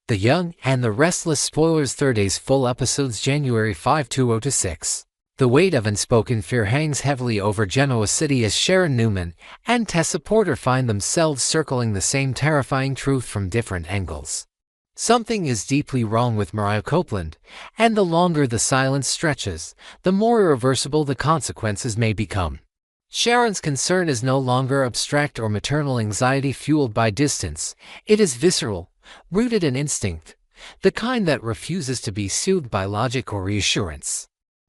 The Young and the Restless. Spoilers. Thurdays full episodes January 5, 2006. The weight of unspoken fear hangs heavily over Genoa City as Sharon Newman and Tessa Porter find themselves circling the same terrifying truth from different angles. Something is deeply wrong with Mariah Copeland, and the longer the silence stretches, the more irreversible the consequences may become. Sharon's concern is no longer abstract or maternal anxiety fueled by distance. It is visceral, rooted in instinct, the kind that refuses to be soothed by logic or reassurance.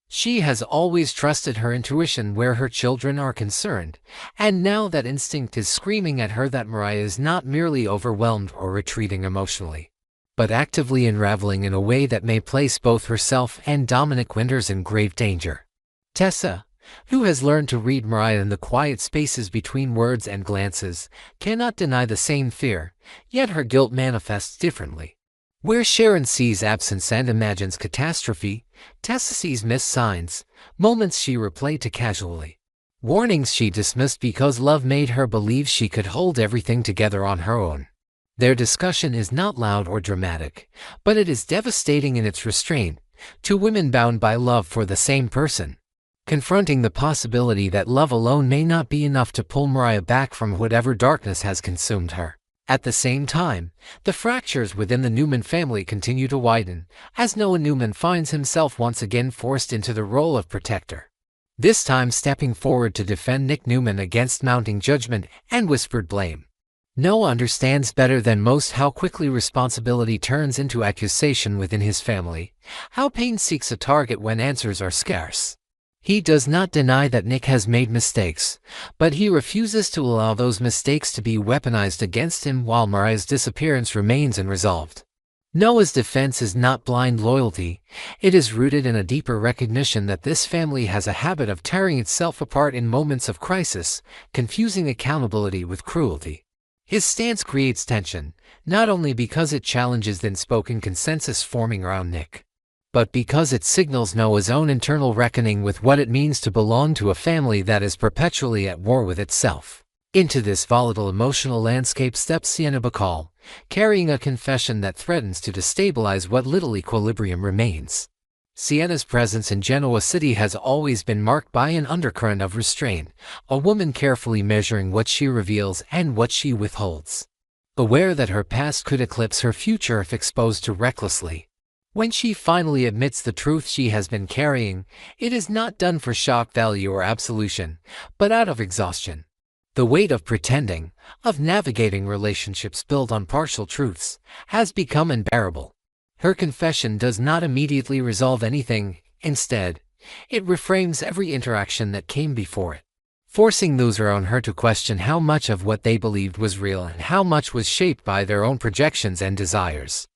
She has always trusted her intuition where her children are concerned, and now that instinct is screaming at her that Mariah is not merely overwhelmed or retreating emotionally, but actively unraveling in a way that may place both herself and Dominic Winters in grave danger. Tessa, who has learned to read Mariah in the quiet spaces between words and glances, cannot deny the same fear, yet her guilt manifests differently. Where Sharon sees absence and imagines catastrophe, Tessa sees missed signs, moments she replayed too casually, warnings she dismissed because love made her believe she could hold everything together on her own. Their discussion is not loud or dramatic, but it is devastating in its restraint, two women bound by love for the same person, confronting the possibility that love alone may not be enough to pull Mariah back from whatever darkness has consumed her. At the same time, the fractures within the Newman family continue to widen, as Noah Newman finds himself once again forced into the role of protector, this time stepping forward to defend Nick Newman against mounting judgment and whispered blame. Noah understands better than most how quickly responsibility turns into accusation within his family, how pain seeks a target when answers are scarce. He does not deny that Nick has made mistakes, but he refuses to allow those mistakes to be weaponized against him while Mariah's disappearance remains unresolved. Noah's defense is not blind loyalty, it is rooted in a deeper recognition that this family has a habit of tearing itself apart in moments of crisis, confusing accountability with cruelty. His stance creates tension, not only because it challenges the unspoken consensus forming around Nick, but because it signals Noah's own internal reckoning with what it means to belong to a family that is perpetually at war with itself. Into this volatile emotional landscape steps Sienna Bacall, carrying a confession that threatens to destabilize what little equilibrium remains. Sienna's presence in Genoa City has always been marked by an undercurrent of restraint, a woman carefully measuring what she reveals and what she withholds, aware that her past could eclipse her future if exposed too recklessly. When she finally admits the truth she has been carrying, it is not done for shock value or absolution, but out of exhaustion. The weight of pretending, of navigating relationships built on partial truths, has become unbearable. Her confession does not immediately resolve anything, instead, it reframes every interaction that came before it, forcing those around her to question how much of what they believed was real and how much was shaped by their own projections and desires.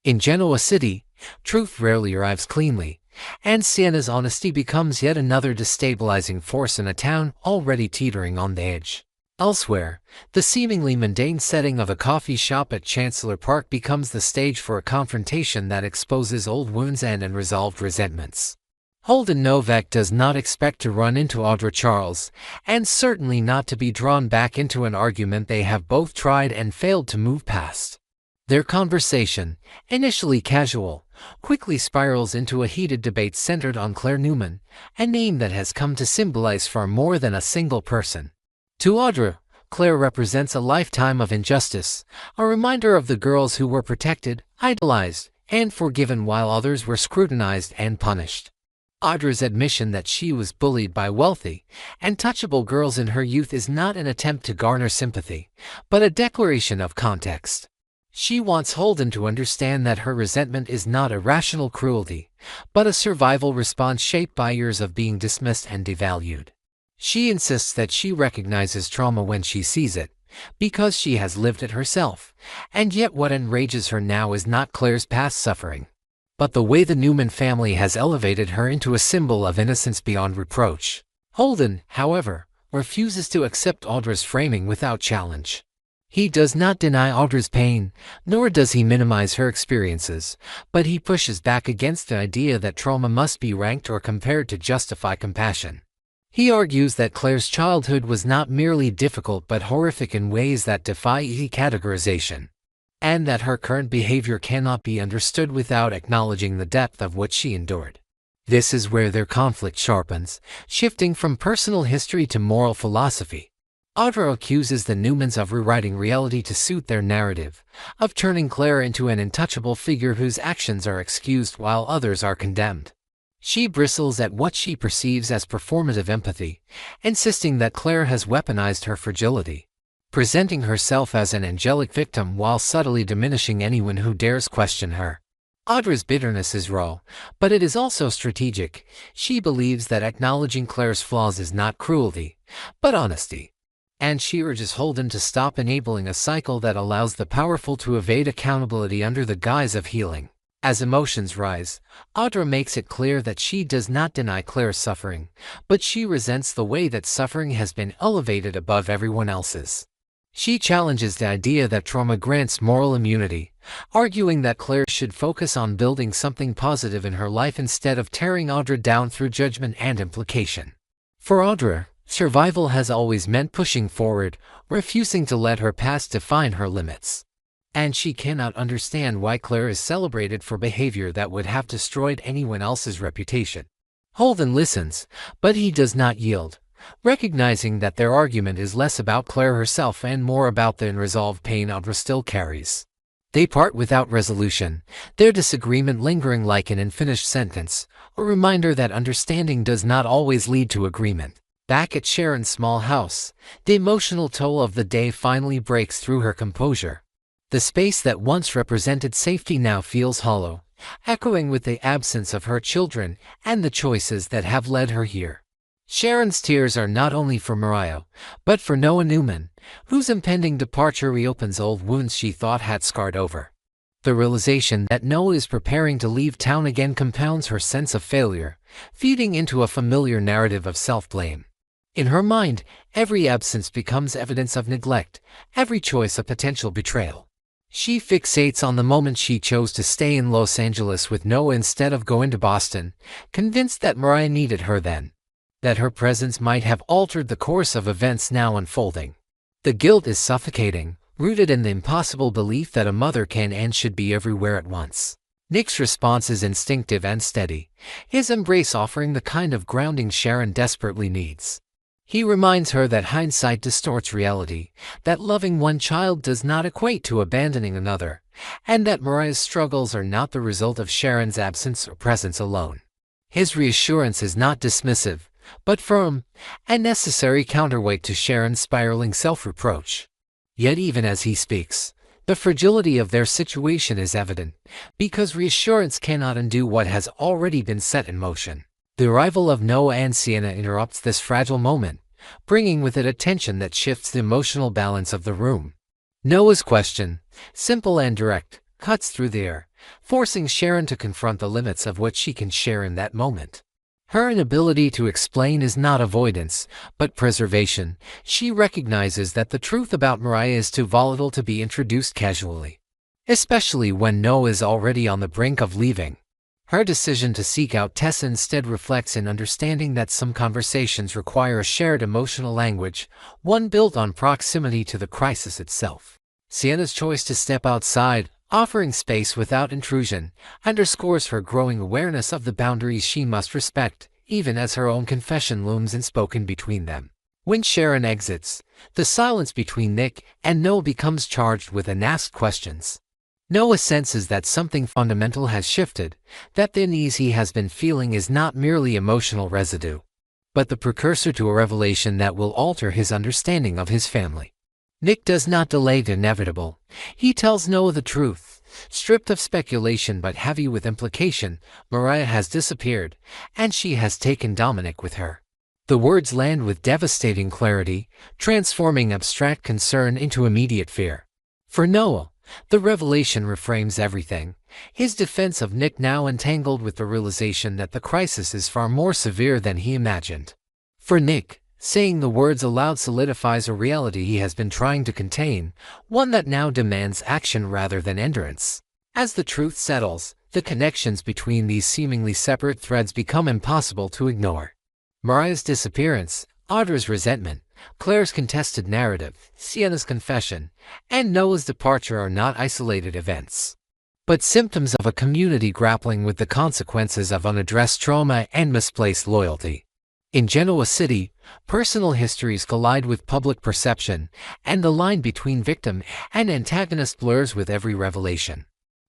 In Genoa City, truth rarely arrives cleanly, and Sienna's honesty becomes yet another destabilizing force in a town already teetering on the edge. Elsewhere, the seemingly mundane setting of a coffee shop at Chancellor Park becomes the stage for a confrontation that exposes old wounds and unresolved resentments. Holden Novak does not expect to run into Audra Charles, and certainly not to be drawn back into an argument they have both tried and failed to move past. Their conversation, initially casual, quickly spirals into a heated debate centered on Claire Newman, a name that has come to symbolize far more than a single person. To Audra, Claire represents a lifetime of injustice, a reminder of the girls who were protected, idolized, and forgiven while others were scrutinized and punished. Audra's admission that she was bullied by wealthy, untouchable girls in her youth is not an attempt to garner sympathy, but a declaration of context. She wants Holden to understand that her resentment is not irrational cruelty, but a survival response shaped by years of being dismissed and devalued. She insists that she recognizes trauma when she sees it, because she has lived it herself, and yet what enrages her now is not Claire's past suffering, but the way the Newman family has elevated her into a symbol of innocence beyond reproach. Holden, however, refuses to accept Audra's framing without challenge. He does not deny Audra's pain, nor does he minimize her experiences, but he pushes back against the idea that trauma must be ranked or compared to justify compassion. He argues that Claire's childhood was not merely difficult but horrific in ways that defy easy categorization. and that her current behavior cannot be understood without acknowledging the depth of what she endured. This is where their conflict sharpens, shifting from personal history to moral philosophy. Audra accuses the Newmans of rewriting reality to suit their narrative, of turning Claire into an untouchable figure whose actions are excused while others are condemned. She bristles at what she perceives as performative empathy, insisting that Claire has weaponized her fragility, presenting herself as an angelic victim while subtly diminishing anyone who dares question her. Audra's bitterness is raw, but it is also strategic. She believes that acknowledging Claire's flaws is not cruelty, but honesty. And she urges Holden to stop enabling a cycle that allows the powerful to evade accountability under the guise of healing. As emotions rise, Audra makes it clear that she does not deny Claire's suffering, but she resents the way that suffering has been elevated above everyone else's. She challenges the idea that trauma grants moral immunity, arguing that Claire should focus on building something positive in her life instead of tearing Audra down through judgment and implication. For Audra, survival has always meant pushing forward, refusing to let her past define her limits. And she cannot understand why Claire is celebrated for behavior that would have destroyed anyone else's reputation. Holden listens, but he does not yield, recognizing that their argument is less about Claire herself and more about the unresolved pain Audra still carries. They part without resolution, their disagreement lingering like an unfinished sentence, a reminder that understanding does not always lead to agreement. Back at Sharon's small house, the emotional toll of the day finally breaks through her composure. The space that once represented safety now feels hollow, echoing with the absence of her children and the choices that have led her here. Sharon's tears are not only for Mariah, but for Noah Newman, whose impending departure reopens old wounds she thought had scarred over. The realization that Noah is preparing to leave town again compounds her sense of failure, feeding into a familiar narrative of self-blame. In her mind, every absence becomes evidence of neglect, every choice a potential betrayal. She fixates on the moment she chose to stay in Los Angeles with Noah instead of going to Boston, convinced that Mariah needed her then, that her presence might have altered the course of events now unfolding. The guilt is suffocating, rooted in the impossible belief that a mother can and should be everywhere at once. Nick's response is instinctive and steady, his embrace offering the kind of grounding Sharon desperately needs. He reminds her that hindsight distorts reality, that loving one child does not equate to abandoning another, and that Mariah's struggles are not the result of Sharon's absence or presence alone. His reassurance is not dismissive, but firm, a necessary counterweight to Sharon's spiraling self-reproach. Yet even as he speaks, the fragility of their situation is evident, because reassurance cannot undo what has already been set in motion. The arrival of Noah and Sienna interrupts this fragile moment, bringing with it a tension that shifts the emotional balance of the room. Noah's question, simple and direct, cuts through the air, forcing Sharon to confront the limits of what she can share in that moment. Her inability to explain is not avoidance, but preservation. She recognizes that the truth about Mariah is too volatile to be introduced casually, especially when Noah is already on the brink of leaving. Her decision to seek out Tessa instead reflects an understanding that some conversations require a shared emotional language, one built on proximity to the crisis itself. Sienna's choice to step outside, offering space without intrusion, underscores her growing awareness of the boundaries she must respect, even as her own confession looms unspoken between them. When Sharon exits, the silence between Nick and Noah becomes charged with unasked questions. Noah senses that something fundamental has shifted, that the unease he has been feeling is not merely emotional residue, but the precursor to a revelation that will alter his understanding of his family. Nick does not delay the inevitable. He tells Noah the truth, stripped of speculation but heavy with implication. Mariah has disappeared, and she has taken Dominic with her. The words land with devastating clarity, transforming abstract concern into immediate fear. For Noah, the revelation reframes everything, his defense of Nick now entangled with the realization that the crisis is far more severe than he imagined. For Nick, saying the words aloud solidifies a reality he has been trying to contain, one that now demands action rather than endurance. As the truth settles, the connections between these seemingly separate threads become impossible to ignore. Mariah's disappearance, Audra's resentment, Claire's contested narrative, Sienna's confession, and Noah's departure are not isolated events, but symptoms of a community grappling with the consequences of unaddressed trauma and misplaced loyalty. In Genoa City, personal histories collide with public perception, and the line between victim and antagonist blurs with every revelation.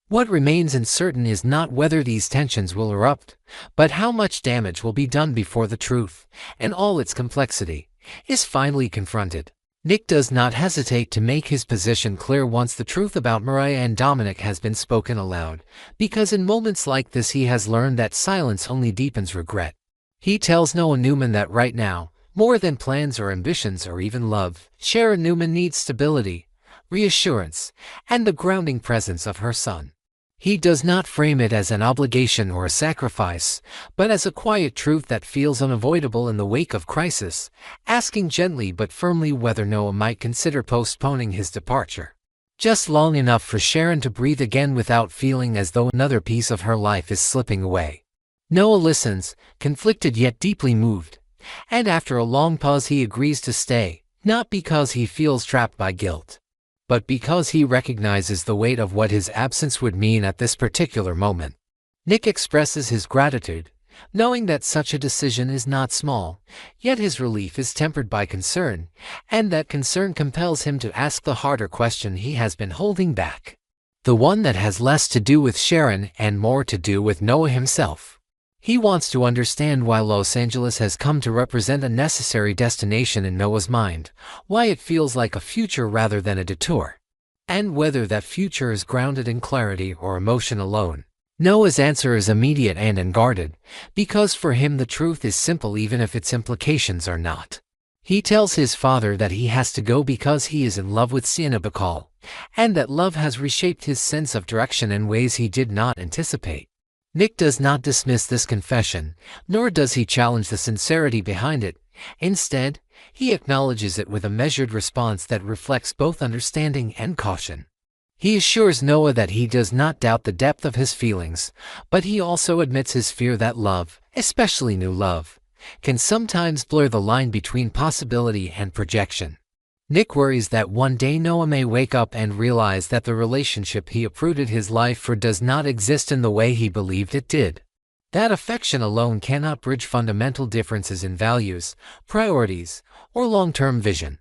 What remains uncertain is not whether these tensions will erupt, but how much damage will be done before the truth, and all its complexity, is finally confronted. Nick does not hesitate to make his position clear once the truth about Mariah and Dominic has been spoken aloud, because in moments like this he has learned that silence only deepens regret. He tells Noah Newman that right now, more than plans or ambitions or even love, Sharon Newman needs stability, reassurance, and the grounding presence of her son. He does not frame it as an obligation or a sacrifice, but as a quiet truth that feels unavoidable in the wake of crisis, asking gently but firmly whether Noah might consider postponing his departure. Just long enough for Sharon to breathe again without feeling as though another piece of her life is slipping away. Noah listens, conflicted yet deeply moved, and after a long pause he agrees to stay, not because he feels trapped by guilt, but because he recognizes the weight of what his absence would mean at this particular moment. Nick expresses his gratitude, knowing that such a decision is not small, yet his relief is tempered by concern, and that concern compels him to ask the harder question he has been holding back. The one that has less to do with Sharon and more to do with Noah himself. He wants to understand why Los Angeles has come to represent a necessary destination in Noah's mind, why it feels like a future rather than a detour, and whether that future is grounded in clarity or emotion alone. Noah's answer is immediate and unguarded, because for him the truth is simple even if its implications are not. He tells his father that he has to go because he is in love with Sienna Bacall, and that love has reshaped his sense of direction in ways he did not anticipate. Nick does not dismiss this confession, nor does he challenge the sincerity behind it. Instead, he acknowledges it with a measured response that reflects both understanding and caution. He assures Noah that he does not doubt the depth of his feelings, but he also admits his fear that love, especially new love, can sometimes blur the line between possibility and projection. Nick worries that one day Noah may wake up and realize that the relationship he uprooted his life for does not exist in the way he believed it did. That affection alone cannot bridge fundamental differences in values, priorities, or long-term vision.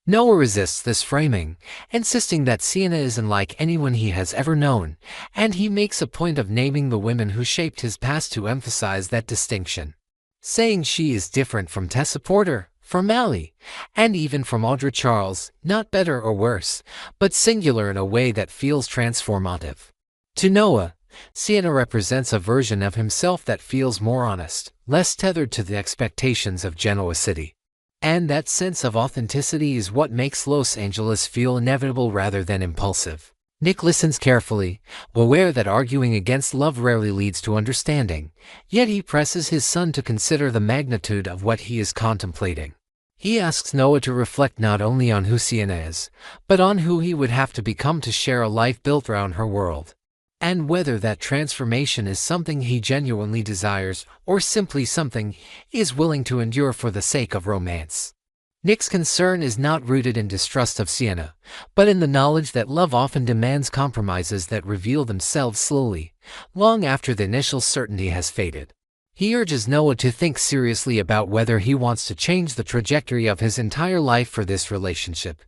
Noah resists this framing, insisting that Sienna isn't like anyone he has ever known, and he makes a point of naming the women who shaped his past to emphasize that distinction, saying she is different from Tessa Porter, from Allie, and even from Audra Charles, not better or worse, but singular in a way that feels transformative. To Noah, Sienna represents a version of himself that feels more honest, less tethered to the expectations of Genoa City. And that sense of authenticity is what makes Los Angeles feel inevitable rather than impulsive. Nick listens carefully, aware that arguing against love rarely leads to understanding, yet he presses his son to consider the magnitude of what he is contemplating. He asks Noah to reflect not only on who Sienna is, but on who he would have to become to share a life built around her world, and whether that transformation is something he genuinely desires or simply something he is willing to endure for the sake of romance. Nick's concern is not rooted in distrust of Sienna, but in the knowledge that love often demands compromises that reveal themselves slowly, long after the initial certainty has faded. He urges Noah to think seriously about whether he wants to change the trajectory of his entire life for this relationship,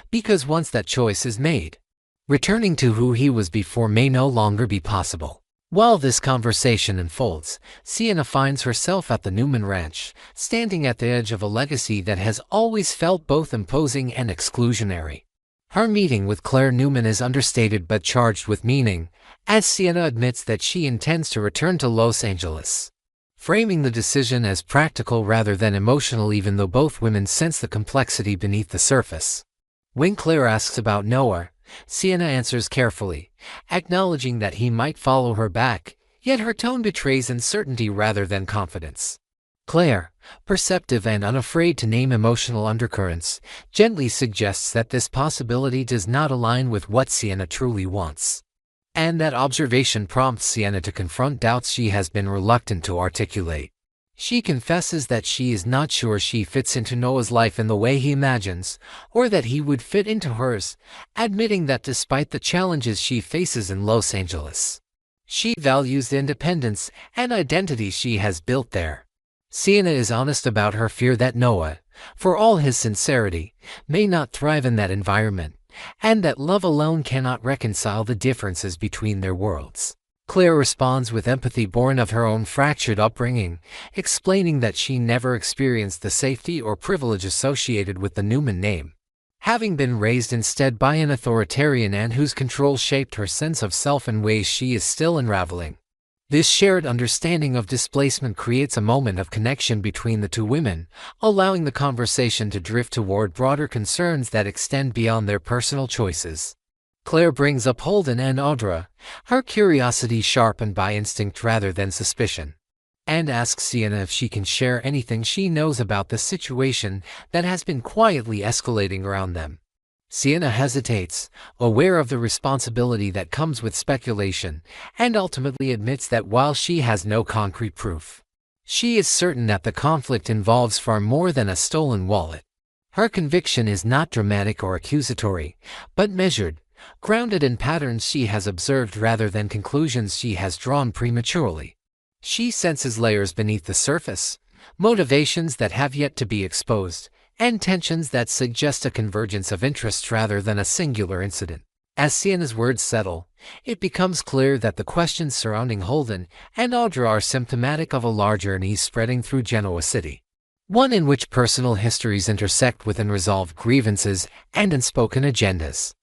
because once that choice is made, returning to who he was before may no longer be possible. While this conversation unfolds, Sienna finds herself at the Newman Ranch, standing at the edge of a legacy that has always felt both imposing and exclusionary. Her meeting with Claire Newman is understated but charged with meaning, as Sienna admits that she intends to return to Los Angeles, framing the decision as practical rather than emotional even though both women sense the complexity beneath the surface. When Claire asks about Noah, Sienna answers carefully, acknowledging that he might follow her back, yet her tone betrays uncertainty rather than confidence. Claire, perceptive and unafraid to name emotional undercurrents, gently suggests that this possibility does not align with what Sienna truly wants. And that observation prompts Sienna to confront doubts she has been reluctant to articulate. She confesses that she is not sure she fits into Noah's life in the way he imagines, or that he would fit into hers, admitting that despite the challenges she faces in Los Angeles, she values the independence and identity she has built there. Sienna is honest about her fear that Noah, for all his sincerity, may not thrive in that environment, and that love alone cannot reconcile the differences between their worlds. Claire responds with empathy born of her own fractured upbringing, explaining that she never experienced the safety or privilege associated with the Newman name, having been raised instead by an authoritarian aunt whose control shaped her sense of self in ways she is still unraveling. This shared understanding of displacement creates a moment of connection between the two women, allowing the conversation to drift toward broader concerns that extend beyond their personal choices. Claire brings up Holden and Audra, her curiosity sharpened by instinct rather than suspicion, and asks Sienna if she can share anything she knows about the situation that has been quietly escalating around them. Sienna hesitates, aware of the responsibility that comes with speculation, and ultimately admits that while she has no concrete proof, she is certain that the conflict involves far more than a stolen wallet. Her conviction is not dramatic or accusatory, but measured, grounded in patterns she has observed rather than conclusions she has drawn prematurely. She senses layers beneath the surface, motivations that have yet to be exposed, and tensions that suggest a convergence of interests rather than a singular incident. As Sienna's words settle, it becomes clear that the questions surrounding Holden and Audra are symptomatic of a larger unease spreading through Genoa City, one in which personal histories intersect with unresolved grievances and unspoken agendas.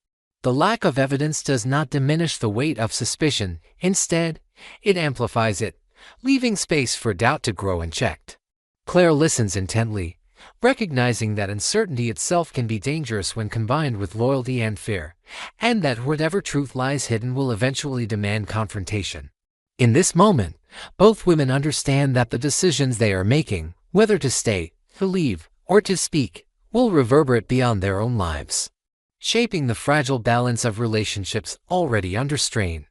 The lack of evidence does not diminish the weight of suspicion. Instead, it amplifies it, leaving space for doubt to grow unchecked. Claire listens intently, recognizing that uncertainty itself can be dangerous when combined with loyalty and fear, and that whatever truth lies hidden will eventually demand confrontation. In this moment, both women understand that the decisions they are making, whether to stay, to leave, or to speak, will reverberate beyond their own lives, shaping the fragile balance of relationships already under strain.